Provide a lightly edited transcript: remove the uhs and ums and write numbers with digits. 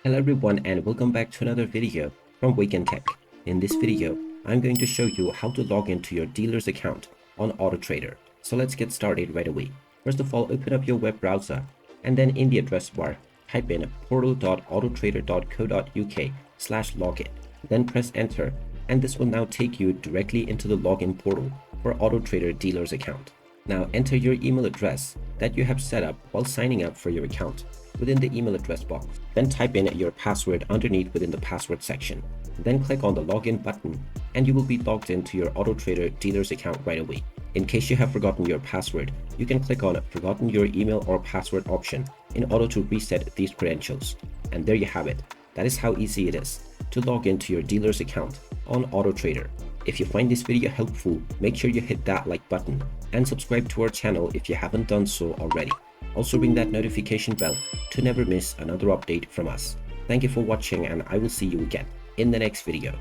Hello everyone and welcome back to another video from Wake&Tech. In this video, I'm going to show you how to log into your dealer's account on Autotrader. So let's get started right away. First of all, open up your web browser and then in the address bar, type in portal.autotrader.co.uk/login. Then press enter and this will now take you directly into the login portal for Autotrader dealer's account. Now enter your email address that you have set up while signing up for your account within the email address box. Then type in your password underneath within the password section. Then click on the login button and you will be logged into your Autotrader dealer's account right away. In case you have forgotten your password, you can click on forgotten your email or password option in order to reset these credentials. And there you have it. That is how easy it is to log into your dealer's account on Autotrader. If you find this video helpful, make sure you hit that like button and subscribe to our channel if you haven't done so already. Also ring that notification bell to never miss another update from us. Thank you for watching and I will see you again in the next video.